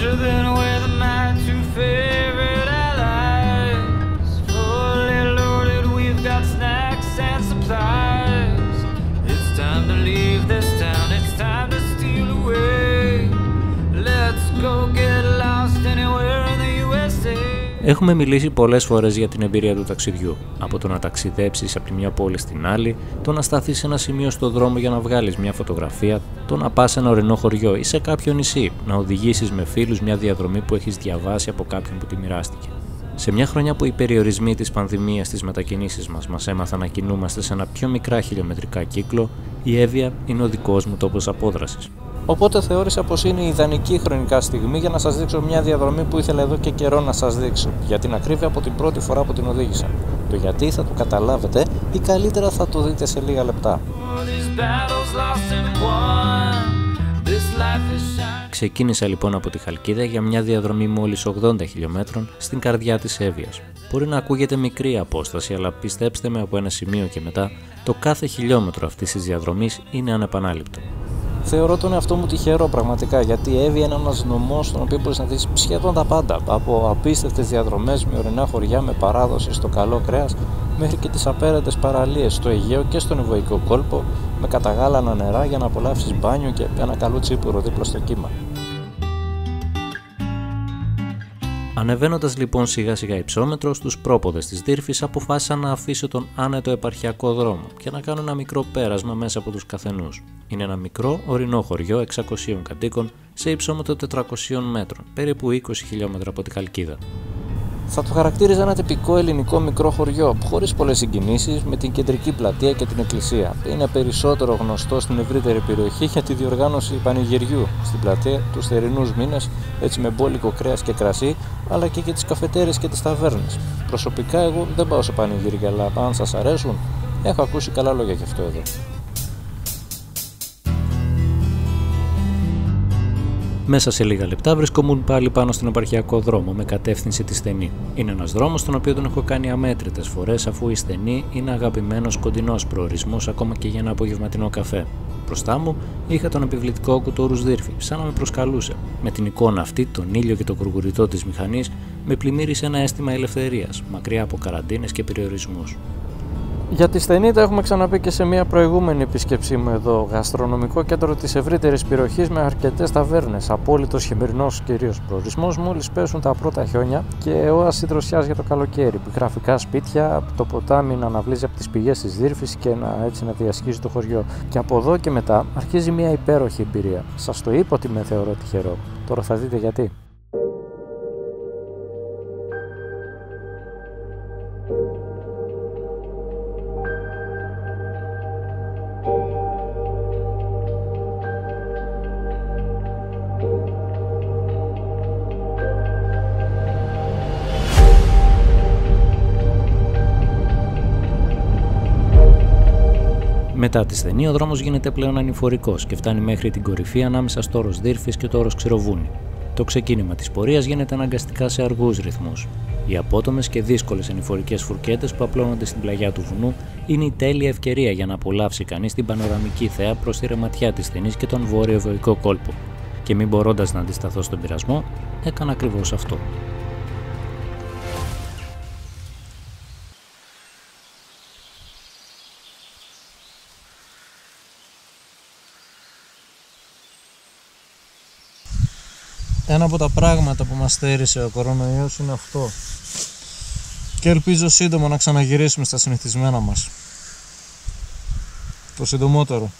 Should have been with my two favorite allies. Fully loaded, we've got snacks and supplies. It's time to leave this town, it's time to steal away. Let's go get lost anywhere in the USA. Έχουμε μιλήσει πολλές φορές για την εμπειρία του ταξιδιού. Από το να ταξιδέψεις από τη μια πόλη στην άλλη, το να σταθείς σε ένα σημείο στο δρόμο για να βγάλεις μια φωτογραφία, το να πας σε ένα ορεινό χωριό ή σε κάποιο νησί, να οδηγήσεις με φίλους μια διαδρομή που έχεις διαβάσει από κάποιον που τη μοιράστηκε. Σε μια χρονιά που οι περιορισμοί της πανδημίας στις μετακινήσεις μας έμαθαν να κινούμαστε σε ένα πιο μικρά χιλιομετρικά κύκλο, η Εύβοια είναι ο δικός μου τόπος απόδρασης. Οπότε θεώρησα πως είναι η ιδανική χρονικά στιγμή για να σας δείξω μια διαδρομή που ήθελα εδώ και καιρό να σας δείξω, για την ακρίβεια από την πρώτη φορά που την οδήγησα. Το γιατί θα το καταλάβετε ή καλύτερα θα το δείτε σε λίγα λεπτά. Ξεκίνησα λοιπόν από τη Χαλκίδα για μια διαδρομή μόλις 80 χιλιόμετρων στην καρδιά της Εύβοιας. Μπορεί να ακούγεται μικρή απόσταση, αλλά πιστέψτε με, από ένα σημείο και μετά, το κάθε χιλιόμετρο αυτής της διαδρομής είναι ανεπανάληπτο. Θεωρώ τον εαυτό μου τυχερό πραγματικά, γιατί η Εύβοια είναι ένας νομός στον οποίο μπορείς να δεις σχεδόν τα πάντα. Από απίστευτες διαδρομές με ορεινά χωριά με παράδοση στο καλό κρέας, μέχρι και τις απέραντες παραλίες στο Αιγαίο και στον Ιβωικό κόλπο, με καταγάλανα νερά για να απολαύσεις μπάνιο και ένα καλό τσίπουρο δίπλα στο κύμα. Ανεβαίνοντας λοιπόν σιγά σιγά υψόμετρο στους πρόποδες της Δύρφης, αποφάσισα να αφήσω τον άνετο επαρχιακό δρόμο και να κάνω ένα μικρό πέρασμα μέσα από τους Καθενούς. Είναι ένα μικρό ορεινό χωριό 600 κατοίκων σε υψόμετρο 400 μέτρων, περίπου 20 χιλιόμετρα από τη Χαλκίδα. Θα το χαρακτήριζα ένα τυπικό ελληνικό μικρό χωριό, χωρίς πολλές συγκινήσεις, με την κεντρική πλατεία και την εκκλησία. Είναι περισσότερο γνωστό στην ευρύτερη περιοχή για τη διοργάνωση πανηγυριού στην πλατεία τους θερινούς μήνες, έτσι με μπόλικο κρέας και κρασί, αλλά και για τις καφετέρειες και τις ταβέρνες. Προσωπικά εγώ δεν πάω σε πανηγύρια, αλλά αν σας αρέσουν, έχω ακούσει καλά λόγια γι' αυτό εδώ. Μέσα σε λίγα λεπτά βρισκόμουν πάλι πάνω στον επαρχιακό δρόμο με κατεύθυνση τη Στενή. Είναι ένας δρόμος τον οποίο τον έχω κάνει αμέτρητες φορές, αφού η Στενή είναι αγαπημένος κοντινός προορισμός ακόμα και για ένα απογευματινό καφέ. Μπροστά μου είχα τον επιβλητικό όγκο του όρους Δύρφη, σαν να με προσκαλούσε. Με την εικόνα αυτή, τον ήλιο και το γουργουριτό της μηχανής, με πλημμύρισε ένα αίσθημα ελευθερίας, μακριά από καραντίνες και περιορισμούς. Για τη Στενή τα έχουμε ξαναπεί και σε μια προηγούμενη επίσκεψή μου εδώ. Γαστρονομικό κέντρο της ευρύτερης περιοχής με αρκετές ταβέρνες. Απόλυτος χειμερινός κυρίως προορισμός μόλις πέσουν τα πρώτα χιόνια και όαση δροσιάς για το καλοκαίρι. Γραφικά σπίτια, το ποτάμι να αναβλύζει από τις πηγές της Δύρφης και έτσι να διασχίζει το χωριό. Και από εδώ και μετά αρχίζει μια υπέροχη εμπειρία. Σας το είπα ότι με θεωρώ τυχερό. Τώρα θα δείτε γιατί. Μετά τη Στενή, ο δρόμος γίνεται πλέον ανηφορικός και φτάνει μέχρι την κορυφή ανάμεσα στο όρος Δύρφης και το όρος Ξηροβούνι. Το ξεκίνημα της πορείας γίνεται αναγκαστικά σε αργούς ρυθμούς. Οι απότομες και δύσκολες ανηφορικές φουρκέτες που απλώνονται στην πλαγιά του βουνού είναι η τέλεια ευκαιρία για να απολαύσει κανείς την πανοραμική θέα προς τη ρεματιά της Στενής και τον βόρειο Ιβωικό κόλπο. Και μην μπορώντας να αντισταθώ στον πειρασμό, έκανα ακριβώς αυτό. Ένα από τα πράγματα που μας στέρισε ο κορονοϊός είναι αυτό. Και ελπίζω σύντομα να ξαναγυρίσουμε στα συνηθισμένα μας. Το συντομότερο.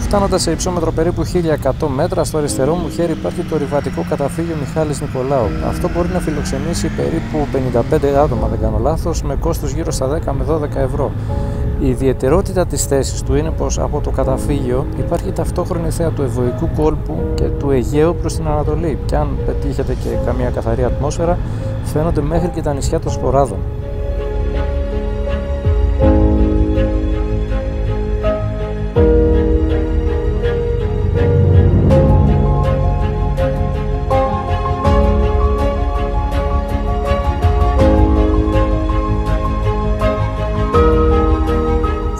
Φτάνοντας σε υψόμετρο περίπου 1100 μέτρα, στο αριστερό μου χέρι υπάρχει το ρηβατικό καταφύγιο Μιχάλης Νικολάου. Αυτό μπορεί να φιλοξενήσει περίπου 55 άτομα, δεν κάνω λάθος, με κόστος γύρω στα 10 με 12 ευρώ. Η ιδιαιτερότητα της θέσης του είναι πως από το καταφύγιο υπάρχει ταυτόχρονη θέα του Ευωικού κόλπου και του Αιγαίου προς την Ανατολή, και αν πετύχετε και καμία καθαρή ατμόσφαιρα, φαίνονται μέχρι και τα νησιά των Σποράδων.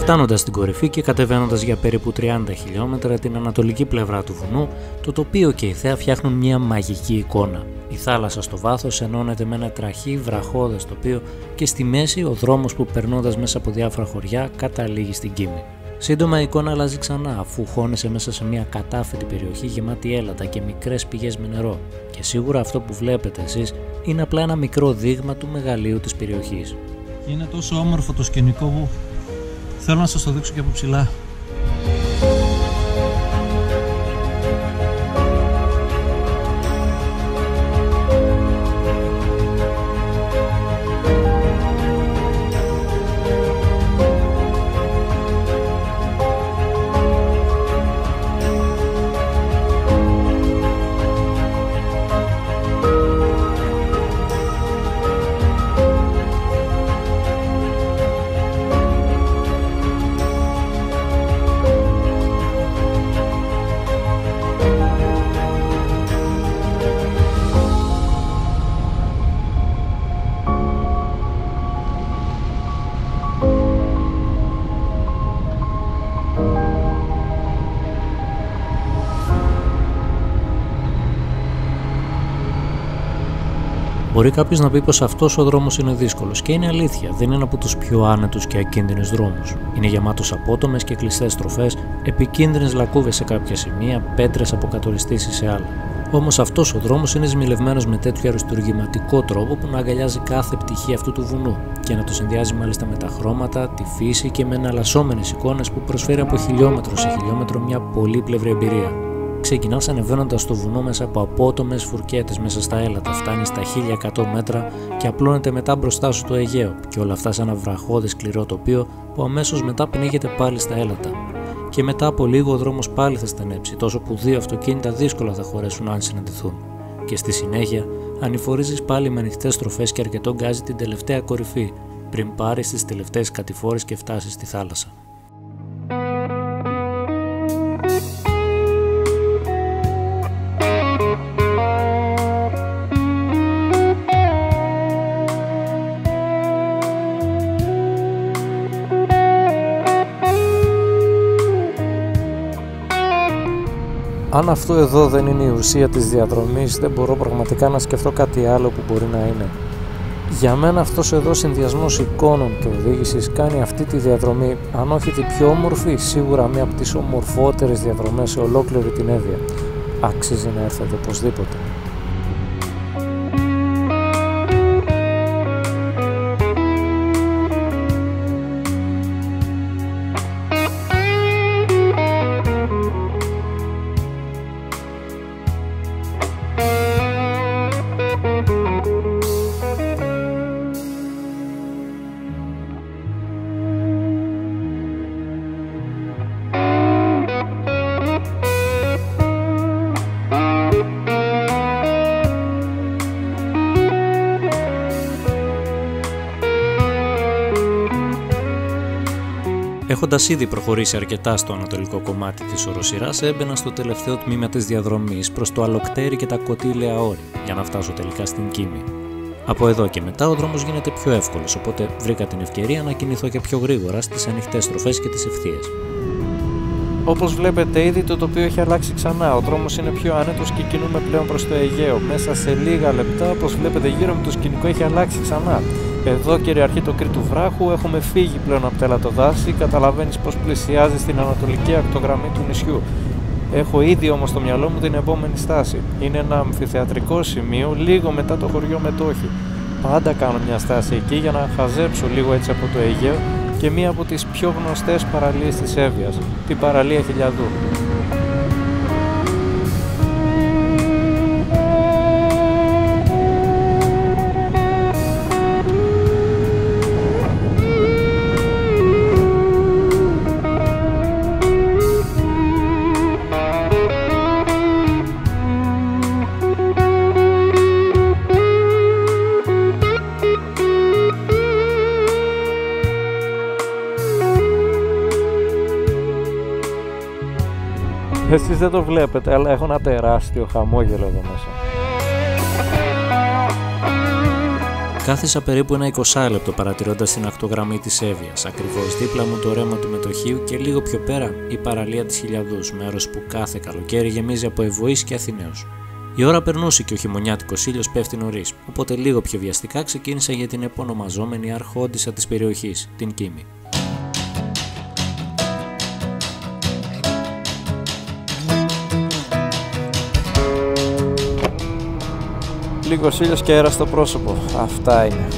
Φτάνοντας στην κορυφή και κατεβαίνοντας για περίπου 30 χιλιόμετρα την ανατολική πλευρά του βουνού, το τοπίο και η θέα φτιάχνουν μια μαγική εικόνα. Η θάλασσα στο βάθος ενώνεται με ένα τραχή βραχώδες τοπίο και στη μέση ο δρόμος που περνώντας μέσα από διάφορα χωριά καταλήγει στην Κίμη. Σύντομα η εικόνα αλλάζει ξανά, αφού χώνεσαι μέσα σε μια κατάφετη περιοχή γεμάτη έλατα και μικρές πηγές με νερό. Και σίγουρα αυτό που βλέπετε εσείς είναι απλά ένα μικρό δείγμα του μεγαλείου της περιοχής. Είναι τόσο όμορφο το σκηνικό που θέλω να σας το δείξω και από ψηλά. Μπορεί κάποιος να πει πως αυτός ο δρόμος είναι δύσκολος, και είναι αλήθεια, δεν είναι από τους πιο άνετους και ακίνδυνους δρόμους. Είναι γεμάτος απότομες και κλειστές στροφές, επικίνδυνες λακκούβες σε κάποια σημεία, πέτρες από κατοριστήσεις σε άλλα. Όμως αυτός ο δρόμος είναι σμιλευμένος με τέτοιο αριστουργηματικό τρόπο που να αγκαλιάζει κάθε πτυχή αυτού του βουνού και να το συνδυάζει μάλιστα με τα χρώματα, τη φύση και με εναλλασσόμενες εικόνες που προσφέρει από χιλιόμετρο σε χιλιόμετρο μια πολύπλευρη εμπειρία. Ξεκινάς ανεβαίνοντας στο βουνό μέσα από απότομες φουρκέτες μέσα στα έλατα, φτάνει στα 1100 μέτρα και απλώνεται μετά μπροστά σου το Αιγαίο, και όλα αυτά σε ένα βραχώδες σκληρό τοπίο που αμέσως μετά πνίγεται πάλι στα έλατα. Και μετά από λίγο ο δρόμος πάλι θα στενέψει, τόσο που δύο αυτοκίνητα δύσκολα θα χωρέσουν αν συναντηθούν. Και στη συνέχεια ανηφορίζεις πάλι με ανοιχτές στροφές και αρκετό γκάζι την τελευταία κορυφή, πριν πάρεις τις τελευταίες κατηφόρες και φτάσεις στη θάλασσα. Αν αυτό εδώ δεν είναι η ουσία της διαδρομής, δεν μπορώ πραγματικά να σκεφτώ κάτι άλλο που μπορεί να είναι. Για μένα αυτός εδώ συνδυασμός εικόνων και οδήγησης κάνει αυτή τη διαδρομή, αν όχι την πιο όμορφη, σίγουρα μία από τις ομορφότερες διαδρομές σε ολόκληρη την Εύβοια. Αξίζει να έρθετε οπωσδήποτε. Έχοντας ήδη προχωρήσει αρκετά στο ανατολικό κομμάτι της οροσειράς, έμπαινα στο τελευταίο τμήμα της διαδρομής προς το Αλοκτέρι και τα Κωτήλαια Όρη, για να φτάσω τελικά στην Κίμη. Από εδώ και μετά ο δρόμος γίνεται πιο εύκολος, οπότε βρήκα την ευκαιρία να κινηθώ και πιο γρήγορα στις ανοιχτές στροφές και τις ευθείες. Όπως βλέπετε ήδη το τοπίο έχει αλλάξει ξανά, ο δρόμος είναι πιο άνετος και κινούμε πλέον προς το Αιγαίο. Μέσα σε λίγα λεπτά, όπως βλέπετε γύρω μου, το σκηνικό έχει αλλάξει ξανά. Εδώ κυριαρχεί το κρύο του βράχου, έχουμε φύγει πλέον από τα ελατοδάση, καταλαβαίνεις πως πλησιάζει στην ανατολική ακτογραμμή του νησιού. Έχω ήδη όμως στο μυαλό μου την επόμενη στάση. Είναι ένα αμφιθεατρικό σημείο λίγο μετά το χωριό Μετόχη. Πάντα κάνω μια στάση εκεί για να χαζέψω λίγο έτσι από το Αιγαίο και μία από τις πιο γνωστές παραλίες της Εύβοιας, την παραλία Χιλιαδού. Εσείς δεν το βλέπετε, αλλά έχω ένα τεράστιο χαμόγελο εδώ μέσα. Κάθισα περίπου ένα 20 λεπτό παρατηρώντας την ακτογραμμή της Εύβοιας. Ακριβώς δίπλα μου το ρέμα του Μετοχείου και λίγο πιο πέρα η παραλία της Χιλιαδούς, μέρος που κάθε καλοκαίρι γεμίζει από Ευωείς και Αθηναίους. Η ώρα περνούσε και ο χειμωνιάτικος ήλιος πέφτει νωρίς, οπότε λίγο πιο βιαστικά ξεκίνησα για την επωνομαζόμενη αρχόντισσα της περιοχής, την Κίμη. Λίγος ήλιος και αέρα στο πρόσωπο. Αυτά είναι.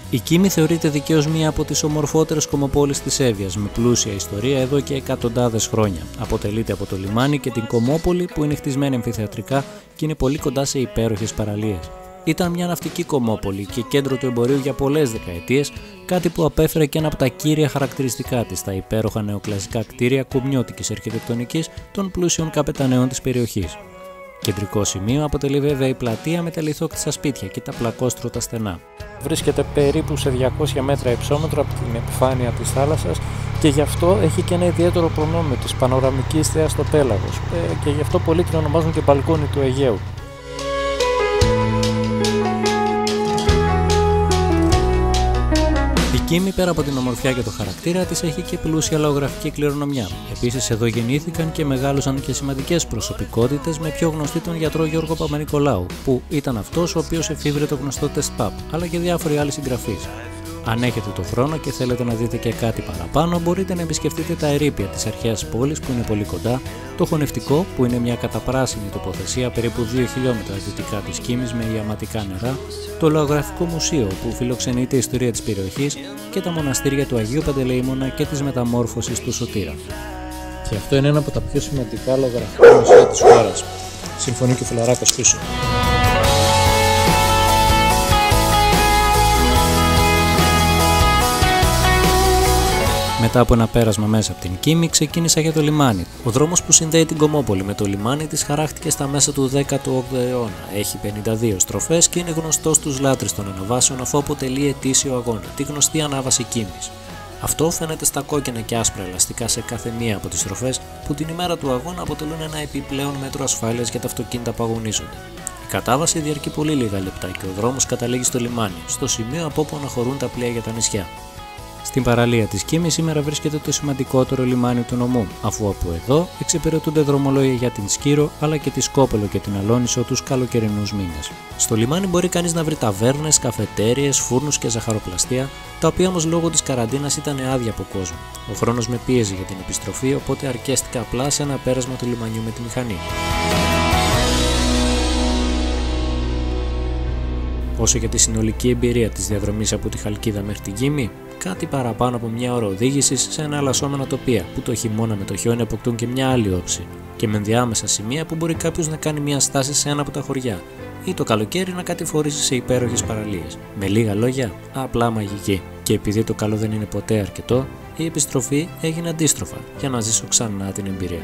Η Κίμη θεωρείται δικαίως μία από τις ομορφότερες κομμοπόλεις της Εύβοιας, με πλούσια ιστορία εδώ και εκατοντάδες χρόνια. Αποτελείται από το λιμάνι και την Κομμόπολη που είναι χτισμένη αμφιθεατρικά και είναι πολύ κοντά σε υπέροχες παραλίες. Ήταν μια ναυτική κομμόπολη και κέντρο του εμπορίου για πολλές δεκαετίες, κάτι που απέφερε και ένα από τα κύρια χαρακτηριστικά της, τα υπέροχα νεοκλασικά κτίρια κομνιώτικης αρχιτεκτονικής των πλούσιων καπεταναίων της περιοχής. Κεντρικό σημείο αποτελεί βέβαια η πλατεία με τα λιθόκτιστα σπίτια και τα πλακόστρωτα στενά. Βρίσκεται περίπου σε 200 μέτρα υψόμετρο από την επιφάνεια της θάλασσας και γι' αυτό έχει και ένα ιδιαίτερο προνόμιο της πανοραμικής θείας στο πέλαγος και γι' αυτό πολλοί την ονομάζουν και μπαλκόνι του Αιγαίου. Η Κίμη, πέρα από την ομορφιά και το χαρακτήρα της, έχει και πλούσια λαογραφική κληρονομιά. Επίσης, εδώ γεννήθηκαν και μεγάλωσαν και σημαντικές προσωπικότητες, με πιο γνωστή τον γιατρό Γιώργο Παπα-Νικολάου, που ήταν αυτός ο οποίος εφήβρε το γνωστό τεστ-παπ, αλλά και διάφοροι άλλοι συγγραφείς. Αν έχετε το χρόνο και θέλετε να δείτε και κάτι παραπάνω, μπορείτε να επισκεφτείτε τα ερείπια της αρχαίας πόλης που είναι πολύ κοντά, το Χωνευτικό που είναι μια καταπράσινη τοποθεσία περίπου 2 χιλιόμετρα δυτικά της Κίμης με ιαματικά νερά, το Λαογραφικό Μουσείο που φιλοξενείται η ιστορία της περιοχής και τα μοναστήρια του Αγίου Παντελεήμωνα και της μεταμόρφωσης του Σωτήρα. Και αυτό είναι ένα από τα πιο σημαντικά λαογραφικά μουσεία της χώρας. Συμφωνεί και ο Φιλαράκος πίσω. Μετά από ένα πέρασμα μέσα από την Κίμη, ξεκίνησα για το λιμάνι. Ο δρόμος που συνδέει την Κομμόπολη με το λιμάνι της χαράχτηκε στα μέσα του 18ου αιώνα. Έχει 52 στροφές και είναι γνωστός στους λάτρεις των αναβάσεων, αφού αποτελεί ετήσιο αγώνα, τη γνωστή ανάβαση Κίμης. Αυτό φαίνεται στα κόκκινα και άσπρα ελαστικά σε κάθε μία από τις στροφές, που την ημέρα του αγώνα αποτελούν ένα επιπλέον μέτρο ασφάλειας για τα αυτοκίνητα που αγωνίζονται. Η κατάβαση διαρκεί πολύ λίγα λεπτά και ο δρόμος καταλήγει στο λιμάνι, στο σημείο από όπου αναχωρούν τα πλοία για τα νησιά. Στην παραλία της Κίμης σήμερα βρίσκεται το σημαντικότερο λιμάνι του νομού, αφού από εδώ εξυπηρετούνται δρομολόγια για την Σκύρο αλλά και τη Σκόπελο και την Αλόνισο τους καλοκαιρινούς μήνες. Στο λιμάνι μπορεί κανείς να βρει ταβέρνες, καφετέριες, φούρνους και ζαχαροπλαστεία, τα οποία όμως λόγω της καραντίνας ήταν άδεια από κόσμο. Ο χρόνος με πίεζε για την επιστροφή, οπότε αρκέστηκα απλά σε ένα πέρασμα του λιμανιού με τη μηχανή. Όσο για τη συνολική εμπειρία της διαδρομής από τη Χαλκίδα μέχρι την Κίμη, κάτι παραπάνω από μια ώρα οδήγησης σε εναλλασσόμενα τοπία που το χειμώνα με το χιόνι αποκτούν και μια άλλη όψη και με ενδιάμεσα σημεία που μπορεί κάποιος να κάνει μια στάση σε ένα από τα χωριά ή το καλοκαίρι να κατηφορήσει σε υπέροχες παραλίες. Με λίγα λόγια, απλά μαγική. Και επειδή το καλό δεν είναι ποτέ αρκετό, η επιστροφή έγινε αντίστροφα για να ζήσω ξανά την εμπειρία.